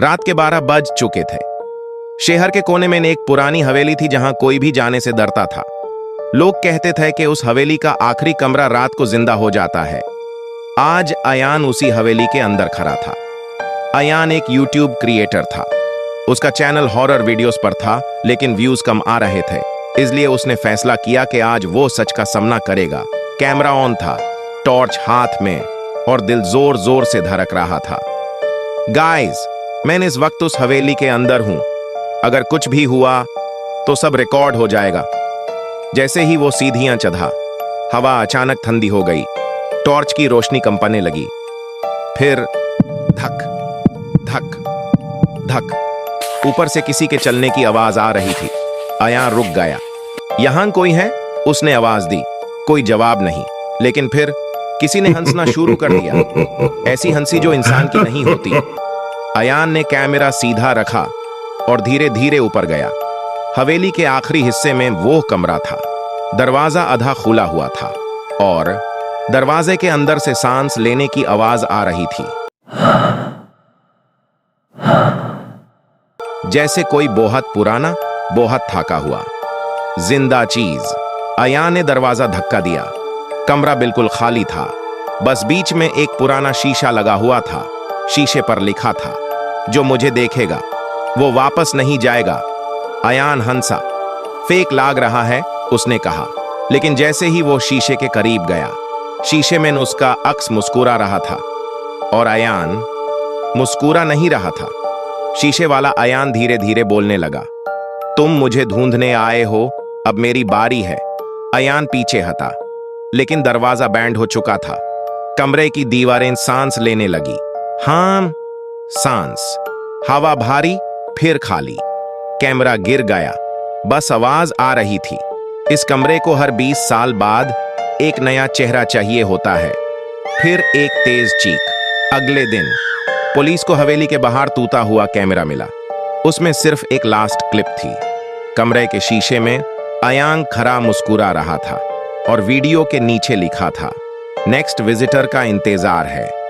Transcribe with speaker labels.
Speaker 1: रात के 12 बज चुके थे। शहर के कोने में एक पुरानी हवेली थी जहां कोई भी जाने से डरता था। लोग कहते थे कि उस हवेली का आखिरी कमरा रात को जिंदा हो जाता है। आज अयान उसी हवेली के अंदर खड़ा था। अयान एक यूट्यूब क्रिएटर था। उसका चैनल हॉरर वीडियोस पर था, लेकिन व्यूज कम आ रहे थे। इसलिए उसने फैसला किया कि आज वो सच का सामना करेगा। कैमरा ऑन था, टॉर्च हाथ में, और दिल जोर जोर से धड़क रहा था। गाइस, मैं इस वक्त उस हवेली के अंदर हूं। अगर कुछ भी हुआ तो सब रिकॉर्ड हो जाएगा। जैसे ही वो सीढ़ियां चढ़ा, हवा अचानक ठंडी हो गई। टॉर्च की रोशनी कंपने लगी। फिर धक धक धक, ऊपर से किसी के चलने की आवाज आ रही थी। अयान रुक गया। यहां कोई है? उसने आवाज दी। कोई जवाब नहीं। लेकिन फिर किसी ने हंसना शुरू कर दिया, ऐसी हंसी जो इंसान की नहीं होती। अयान ने कैमरा सीधा रखा और धीरे धीरे ऊपर गया। हवेली के आखिरी हिस्से में वो कमरा था। दरवाजा आधा खुला हुआ था और दरवाजे के अंदर से सांस लेने की आवाज आ रही थी, जैसे कोई बहुत पुराना, बहुत थका हुआ जिंदा चीज। अयान ने दरवाजा धक्का दिया। कमरा बिल्कुल खाली था। बस बीच में एक पुराना शीशा लगा हुआ था। शीशे पर लिखा था, जो मुझे देखेगा वो वापस नहीं जाएगा। अयान हंसा। फेक लाग रहा है, उसने कहा। लेकिन जैसे ही वो शीशे के करीब गया, शीशे में उसका अक्स मुस्कुरा रहा था और अयान मुस्कुरा नहीं रहा था। शीशे वाला अयान धीरे धीरे बोलने लगा, तुम मुझे ढूंढने आए हो, अब मेरी बारी है। अयान पीछे हटा, लेकिन दरवाजा बैंड हो चुका था। कमरे की दीवारें सांस लेने लगी। हाँ, सांस। हवा भारी, फिर खाली। कैमरा गिर गया। बस आवाज आ रही थी। इस कमरे को हर 20 साल बाद एक नया चेहरा चाहिए होता है। फिर एक तेज चीख। अगले दिन पुलिस को हवेली के बाहर टूटा हुआ कैमरा मिला। उसमें सिर्फ एक लास्ट क्लिप थी। कमरे के शीशे में अयान खड़ा मुस्कुरा रहा था और वीडियो के नीचे लिखा था, नेक्स्ट विजिटर का इंतजार है।